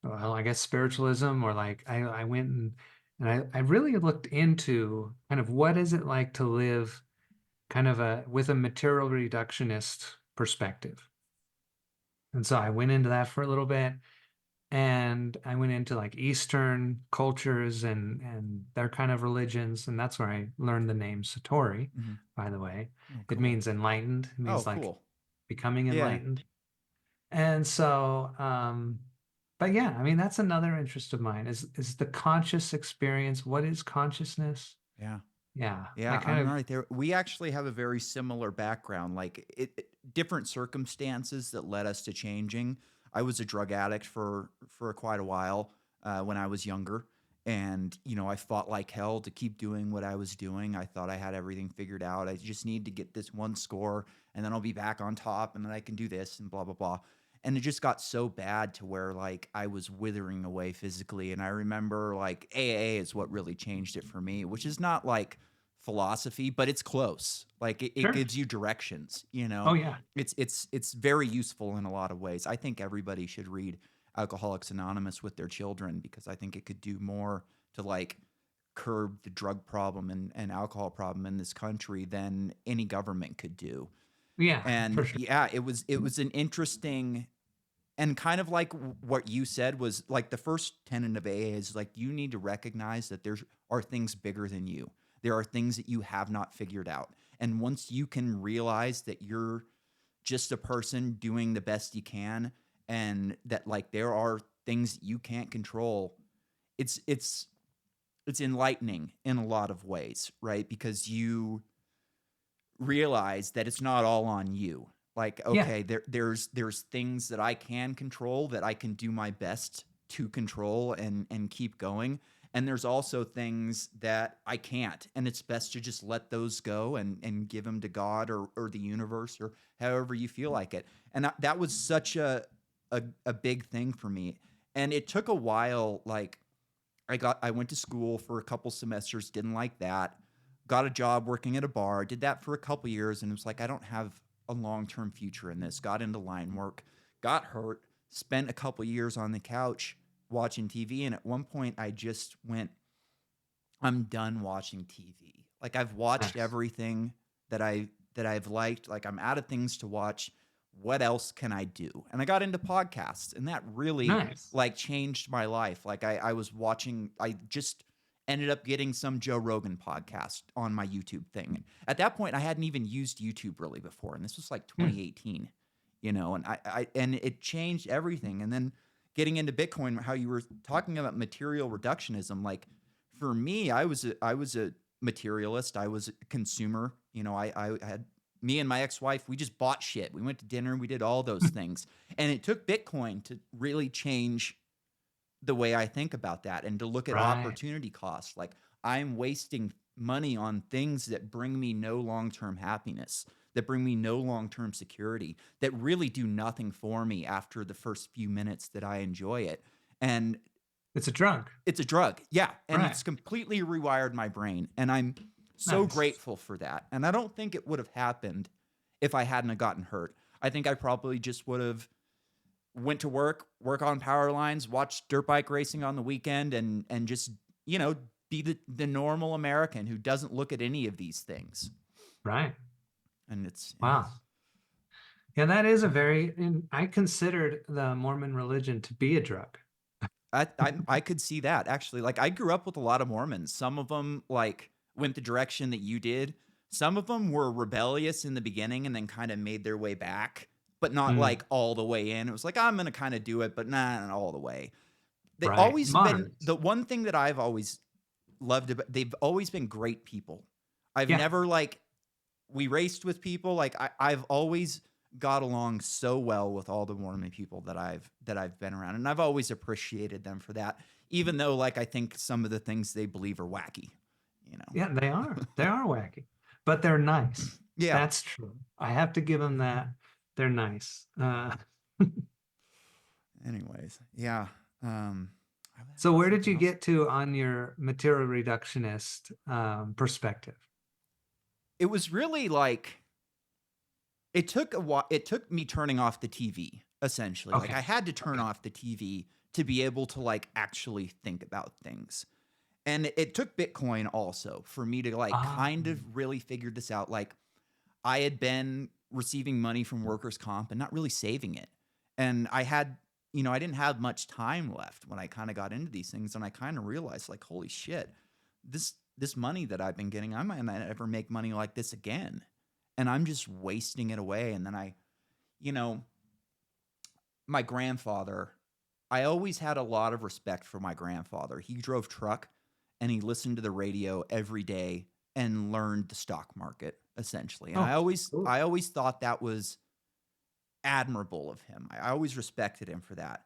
well, I guess spiritualism, or like I went and I really looked into kind of what is it like to live kind of with a material reductionist perspective. And so I went into that for a little bit, and I went into like Eastern cultures and their kind of religions, and that's where I learned the name Satori, Hmm. by the way. Oh, It cool. means enlightened. It Oh, means like cool. becoming Yeah. enlightened. And so, but yeah, I mean, that's another interest of mine is the conscious experience. What is consciousness? Yeah. Yeah, I Yeah, kind I'm of, right there. We actually have a very similar background, like different circumstances that led us to changing. I was a drug addict for quite a while when I was younger, and I fought like hell to keep doing what I was doing. I thought I had everything figured out. I just need to get this one score, and then I'll be back on top, and then I can do this, and blah blah blah. And it just got so bad to where like I was withering away physically. And I remember like AA is what really changed it for me, which is not like philosophy, but it's close. Like it sure. gives you directions, Oh yeah, It's very useful in a lot of ways. I think everybody should read Alcoholics Anonymous with their children because I think it could do more to like curb the drug problem and alcohol problem in this country than any government could do. yeah, And for sure. yeah, it was an interesting and kind of like what you said was like the first tenet of AA is like you need to recognize that there are things bigger than you. There are things that you have not figured out. And once you can realize that you're just a person doing the best you can and that like there are things that you can't control, it's it's it's enlightening in a lot of ways, right? Because you realize that it's not all on you. Like, Yeah, okay, there's things that I can control that I can do my best to control and keep going. And there's also things that I can't. And it's best to just let those go and give them to God or the universe or however you feel like it. And that was such a big thing for me. And it took a while, like I went to school for a couple semesters, didn't like that. Got a job working at a bar, did that for a couple years, and it was like, I don't have a long-term future in this. Got into line work, got hurt, spent a couple years on the couch watching TV, and at one point I just went, I'm done watching TV. Like I've watched Nice. everything that I've liked. Like I'm out of things to watch. What else can I do? And I got into podcasts, and that really Nice. like changed my life. Like I was watching. I just ended up getting some Joe Rogan podcast on my YouTube thing. And at that point, I hadn't even used YouTube really before, and this was like Hmm. 2018. And and it changed everything. And then getting into Bitcoin, how you were talking about material reductionism, like for me, I was a materialist. I was a consumer. I had me and my ex-wife, we just bought shit. We went to dinner, we did all those things. And it took Bitcoin to really change the way I think about that and to look at Right. opportunity costs. Like I'm wasting money on things that bring me no long-term happiness, that bring me no long-term security, that really do nothing for me after the first few minutes that I enjoy it. And It's a drug. it's a drug. Yeah, and Right. it's completely rewired my brain, and I'm so Nice. grateful for that. And I don't think it would have happened if I hadn't have gotten hurt. I think I probably just would have went to work on power lines, watch dirt bike racing on the weekend, and just, be the normal American who doesn't look at any of these things. Right. And it's yeah. Wow. Yeah, that is a very, and I considered the Mormon religion to be a drug. I could see that actually. Like I grew up with a lot of Mormons. Some of them like went the direction that you did. Some of them were rebellious in the beginning and then kind of made their way back, but not Mm, like all the way in. It was like I'm gonna kind of do it, but nah, not all the way. They right. always been Moderates. the one thing that I've always loved about. They've always been great people. I've Yeah. never like we raced with people. Like I've always got along so well with all the Mormon people that I've been around, and I've always appreciated them for that. Even though, like, I think some of the things they believe are wacky. You know. Yeah, they are. They are wacky, but they're nice. Yeah. That's true. I have to give them that. They're nice. Anyways, yeah. I So had where did something you else. get to on your material reductionist perspective? It was really like it took a while. It took me turning off the TV essentially. Like Okay. I had to turn Okay. off the TV to be able to like actually think about things. And it took Bitcoin also for me to like Ah, kind of really figure this out. Like I had been receiving money from workers' comp and not really saving it. And I didn't have much time left when I kind of got into these things. And I kind of realized, like, holy shit, this money that I've been getting, I might not ever make money like this again. And I'm just wasting it away. And then you know, my grandfather, I always had a lot of respect for my grandfather. He drove truck and he listened to the radio every day and learned the stock market essentially. And oh, cool. I always thought that was admirable of him. I always respected him for that.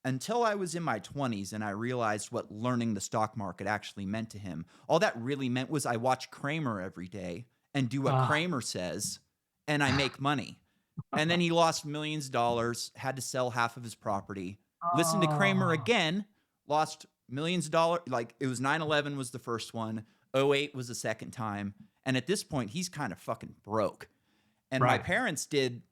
Until I was in my 20s and I realized what learning the stock market actually meant to him. All that really meant was I watch Kramer every day and do what Ah, Kramer says and I make money. And then he lost millions of dollars, had to sell half of his property. Listened to Kramer oh, again, lost millions of dollars. Like it was 9/11 was the first one, '08 was the second time. And at this point, he's kind of fucking broke. And my right. parents did,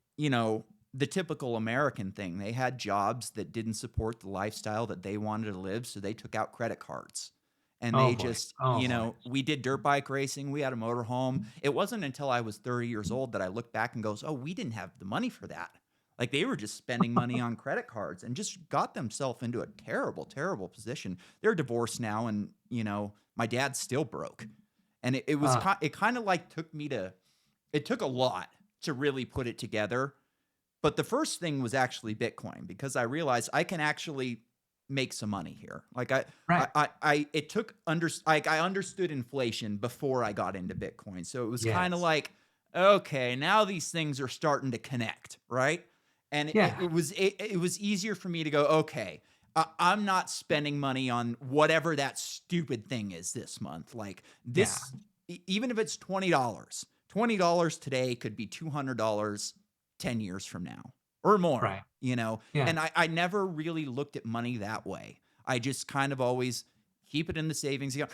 the typical American thing. They had jobs that didn't support the lifestyle that they wanted to live, so they took out credit cards. And Oh they boy. just, Oh boy. we did dirt bike racing. We had a motor home. It wasn't until I was 30 years old that I looked back and goes, "Oh, we didn't have the money for that." Like they were just spending money on credit cards and just got themselves into a terrible, terrible position. They're divorced now, and my dad's still broke. And Ah, it kind of like it took a lot to really put it together. But the first thing was actually Bitcoin because I realized I can actually make some money here. Like right. it took like I understood inflation before I got into Bitcoin. So it was kind of Yes. like, okay, now these things are starting to connect, right? And Yeah. it was easier for me to go, okay, I'm not spending money on whatever that stupid thing is this month. Like Yeah. even if it's $20 today could be $200 10 years from now or more, Right. Yeah. And I never really looked at money that way. I just kind of always, keep it in the savings account.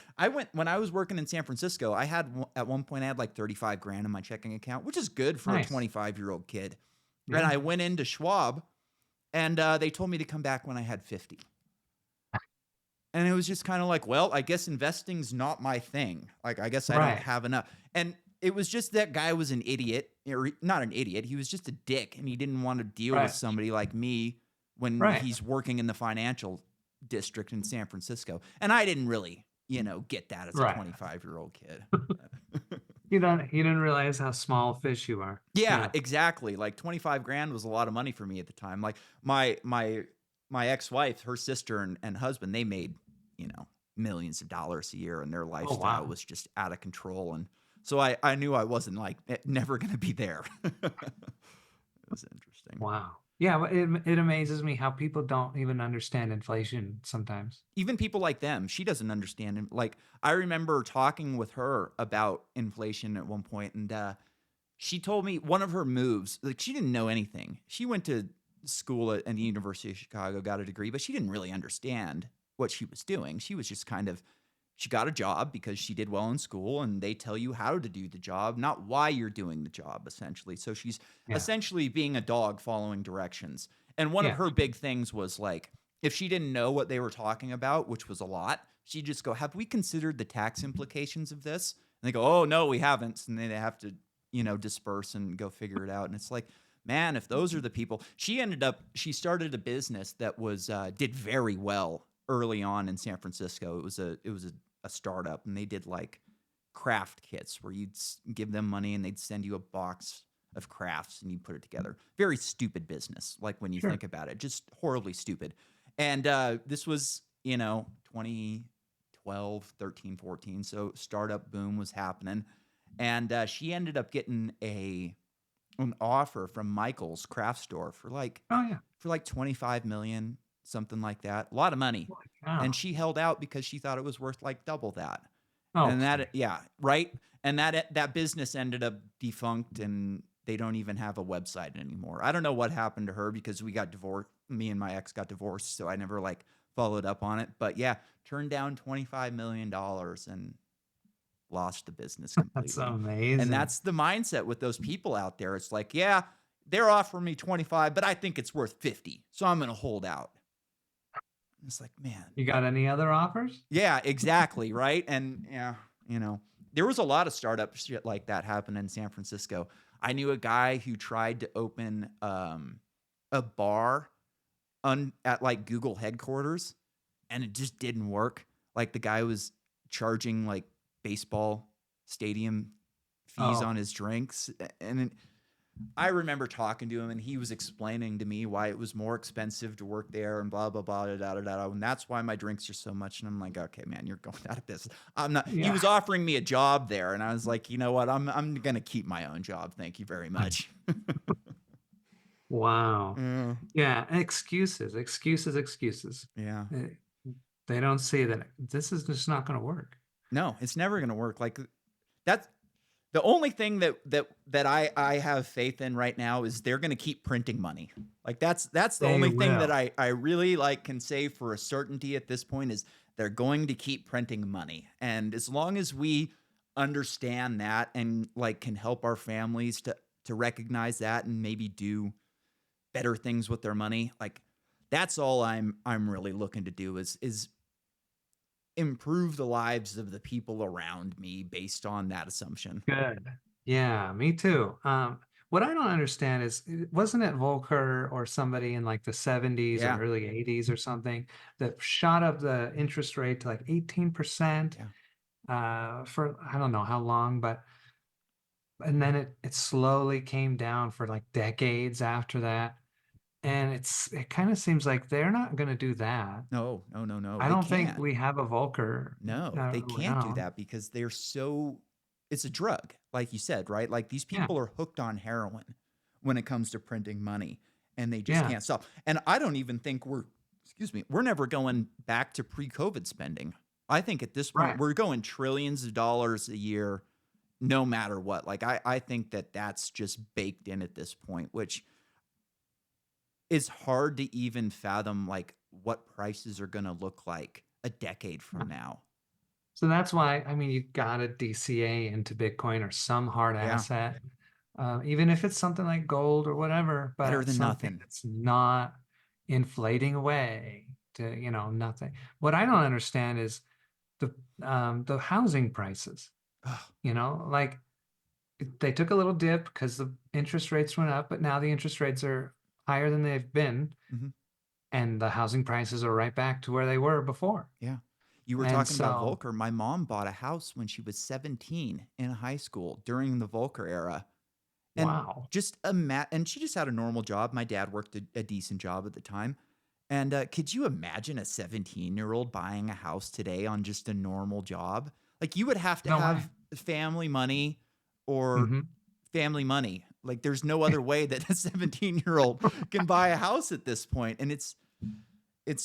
When I was working in San Francisco, at one point I had like 35 grand in my checking account, which is good for a Nice. 25-year-old kid. And Yeah. I went into Schwab and they told me to come back when I had 50. And it was just kind of like, well, I guess investing's not my thing. Like, I guess I don't Right. have enough. And it was just that guy was an idiot, or not an idiot. He was just a dick, and he didn't want to deal with Right. somebody like me when Right. he's working in the financial district in San Francisco. And I didn't really, get that as a Right. 25-year-old kid. You didn't realize how small fish you are. Yeah, Yeah. exactly. Like 25 grand was a lot of money for me at the time. Like my ex-wife, her sister and husband, they made, millions of dollars a year and their Oh, lifestyle wow. was just out of control. And so I knew I wasn't like never going to be there. It was interesting. Wow. Yeah, but it amazes me how people don't even understand inflation sometimes. Even people like them, she doesn't understand. Like I remember talking with her about inflation at one point, and she told me one of her moves. Like she didn't know anything. She went to school at the University of Chicago, got a degree, but she didn't really understand what she was doing. She was just kind of she got a job because she did well in school, and they tell you how to do the job, not why you're doing the job, essentially. So she's Yeah. essentially being a dog following directions. And one of Yeah. her big things was like, if she didn't know what they were talking about, which was a lot, she'd just go, "Have we considered the tax implications of this?" And they go, "Oh, no, we haven't." And then they have to, disperse and go figure it out. And it's like, man, if those are the people, she started a business that was did very well early on in San Francisco. It was a startup, and they did like craft kits where you'd give them money and they'd send you a box of crafts and you put it together. Very stupid business, like when you Sure. think about it, just horribly stupid. And this was, 2012, 13, 14. So startup boom was happening. And she ended up getting an offer from Michael's craft store Oh, yeah. for like 25 million, something like that. A lot of money. Holy And cow. she held out because she thought it was worth like double that. And that Okay. yeah, right? And that business ended up defunct and they don't even have a website anymore. I don't know what happened to her because we got divorced. Me and my ex got divorced, so I never like followed up on it. But yeah, turned down $25 million and lost the business That's completely. And amazing. that's the mindset with those people out there. It's like, yeah, they're offering me 25, but I think it's worth 50. So I'm going to hold out. It's like, man, You got any other offers? yeah, exactly, right? And yeah, there was a lot of startup shit like that happen in San Francisco. I knew a guy who tried to open a bar at like Google headquarters, and it just didn't work. Like the guy was charging like baseball stadium fees Oh, on his drinks, and I remember talking to him, and he was explaining to me why it was more expensive to work there, and blah blah blah, da da da da, and that's why my drinks are so much. And I'm like, okay, man, you're going out of business. I'm not. He yeah. was offering me a job there, and I was like, you know what? I'm gonna keep my own job. Thank you very much. Wow. Yeah. Yeah, excuses, excuses, excuses. Yeah. Eh, they don't see that this is just not gonna work. No, it's never gonna work. Like that's the only thing that I have faith in right now is they're gonna keep printing money. Like that's the They only thing that will. I really like can say for a certainty at this point is they're going to keep printing money. And as long as we understand that and like can help our families to recognize that and maybe do better things with their money, like that's all I'm really looking to do is improve the lives of the people around me based on that assumption. Good. Yeah, me too. What I don't understand is, wasn't it Volcker or somebody in like the 70s or Yeah. early 80s or something that shot up the interest rate to like 18% Yeah. for I don't know how long, but and then it slowly came down for like decades after that. And it kind of seems like they're not going to do that. No, no, no, no. I They don't think can't. we have a Volcker No, they can't do around. that because it's a drug, like you said, right? Like these Yeah, people are hooked on heroin when it comes to printing money and they just yeah, can't stop. And I don't even think excuse me, we're never going back to pre-COVID spending. I think at this point right. we're going trillions of dollars a year no matter what. Like I think that that's just baked in at this point, which is hard to even fathom like what prices are going to look like a decade Yeah. from now. So that's why, I mean, you gotta DCA into Bitcoin or some hard Yeah, asset, even if it's something like gold or whatever, better but than something nothing. that's not inflating away to, nothing. What I don't understand is the housing prices, Ugh, like they took a little dip because the interest rates went up, but now the interest rates are higher than they've been, mhm, and the housing prices are right back to where they were before. yeah. You were And talking about so, Volcker. My mom bought a house when she was 17 in high school during the Volcker era. And wow. and she just had a normal job. My dad worked a decent job at the time. And could you imagine a 17-year-old buying a house today on just a normal job? Like you would have to No way. have family money or Mhm. family money. Like there's no other way that a 17-year-old can buy a house at this point. And it's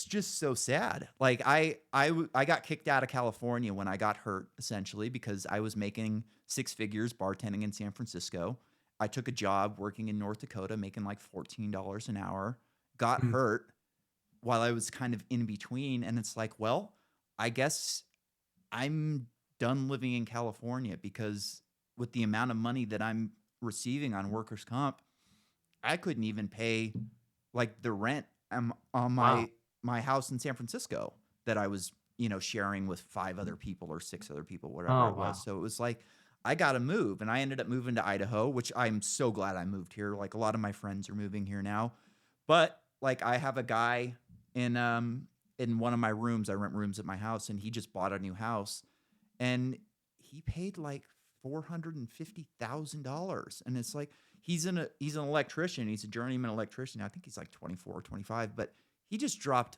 just so sad. Like I got kicked out of California when I got hurt essentially because I was making six figures bartending in San Francisco. I took a job working in North Dakota making like $14 an hour. Got Mm. hurt while I was kind of in between and it's like, well, I guess I'm done living in California because with the amount of money that I'm receiving on workers comp, I couldn't even pay like the rent on Wow. my house in San Francisco that I was, sharing with five other people or six other people, whatever Oh, it was. wow. So it was like I got to move, and I ended up moving to Idaho, which I'm so glad I moved here. Like a lot of my friends are moving here now, but like I have a guy in one of my rooms. I rent rooms at my house, and he just bought a new house, and he paid like $450,000, and it's like he's an electrician. He's a journeyman electrician. I think he's like 24 or 25, but he just dropped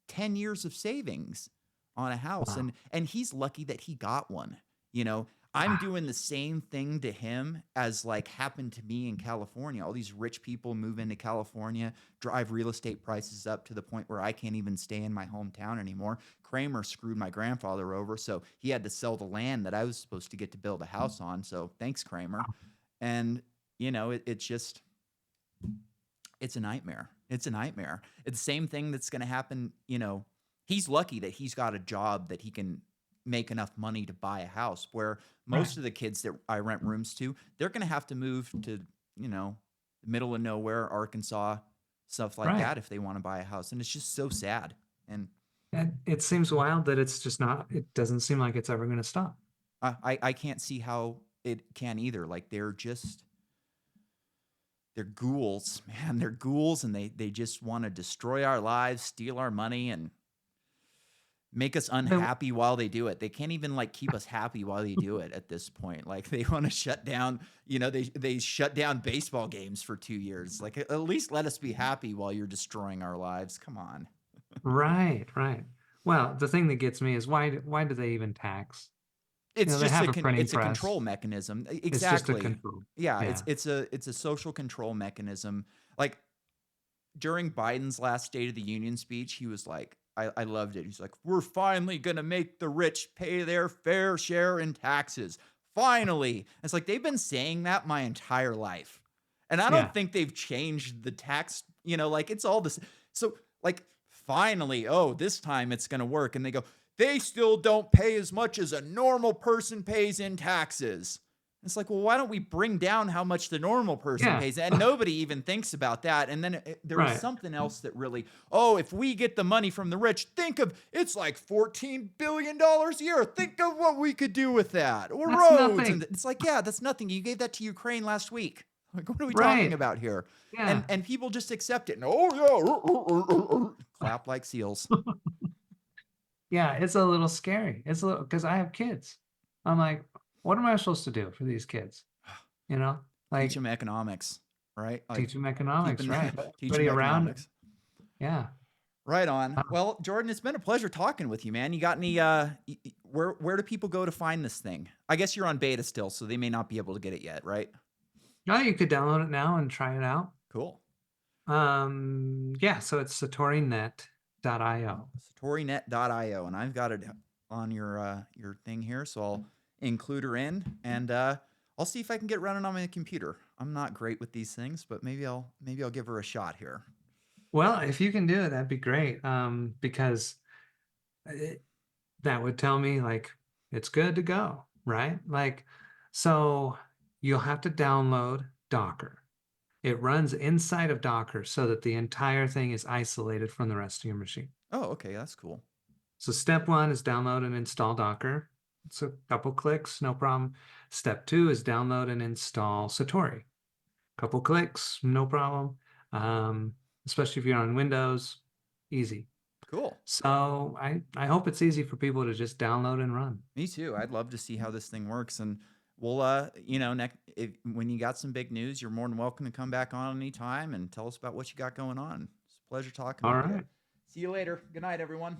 10 years of savings on a house, Wow. and he's lucky that he got one. You know, I'm Wow. doing the same thing to him as like happened to me in California. All these rich people move into California, drive real estate prices up to the point where I can't even stay in my hometown anymore. Kramer screwed my grandfather over, so he had to sell the land that I was supposed to get to build a house on. So thanks, Kramer. And it's just it's a nightmare. It's a nightmare. It's the same thing that's going to happen. He's lucky that he's got a job that he can make enough money to buy a house. Where Right. most of the kids that I rent rooms to, they're going to have to move to, the middle of nowhere, Arkansas, stuff like Right. that if they want to buy a house. And it's just so sad. And And it seems wild that it's just not, it doesn't seem like it's ever going to stop. I can't see how it can either. Like they're ghouls, man. They're ghouls, and they just want to destroy our lives, steal our money, and make us Then, unhappy while they do it. They can't even like keep us happy while they do it at this point. Like they want to shut down, they shut down baseball games for 2 years. Like at least let us be happy while you're destroying our lives. Come on. right, right. Well, the thing that gets me is why do they even tax? They have a printing It's a press. control mechanism. It's just a Exactly. control. Yeah, Yeah. it's a social control mechanism. Like during Biden's last State of the Union speech, he was like, I loved it. He's like, we're finally going to make the rich pay their fair share in taxes. Finally. It's like they've been saying that my entire life. And I don't Yeah. think they've changed the tax, like it's all this. So, like, finally, oh, this time it's going to work. And they go, they still don't pay as much as a normal person pays in taxes. It's like, well, why don't we bring down how much the normal person Yeah. pays? And nobody even thinks about that. And then there was Right. something else that really, oh, if we get the money from the rich, think of it's like $14 billion a year. Think of what we could do with that. Or That's roads. And nothing. it's like, yeah, that's nothing. You gave that to Ukraine last week. Like, what are we talking Right. about here? Yeah. And people just accept it. And, oh, yeah. Clap like seals. Yeah, it's a little scary. It's a little because I have kids. I'm like, what am I supposed to do for these kids? You know, Teach like them economics, right? Like teach them economics, keeping right? But teach everybody them around it. economics. Yeah. Right on. Uh, Well, Jordan, it's been a pleasure talking with you, man. You got any where do people go to find this thing? I guess you're on beta still, so they may not be able to get it yet, right? No, you could download it now and try it out. Cool. Yeah, so it's satorinet.io. Satorinet.io, and I've got it on your thing here, so I'll include her in, and I'll see if I can get running on my computer. I'm not great with these things, but maybe I'll give her a shot here. Well, if you can do it, that'd be great. Because it, that would tell me like it's good to go, right? Like, so you'll have to download Docker. It runs inside of Docker so that the entire thing is isolated from the rest of your machine. Oh, okay, that's cool. So step one is download and install Docker. It's a couple clicks, no problem. Step two is download and install Satori. Couple clicks, no problem. Especially if you're on Windows, easy. Cool. So I hope it's easy for people to just download and run. Me too. I'd love to see how this thing works. And we'll, when you got some big news, you're more than welcome to come back on anytime and tell us about what you got going on. It's a pleasure talking All with you. right. See you later. Good night, everyone.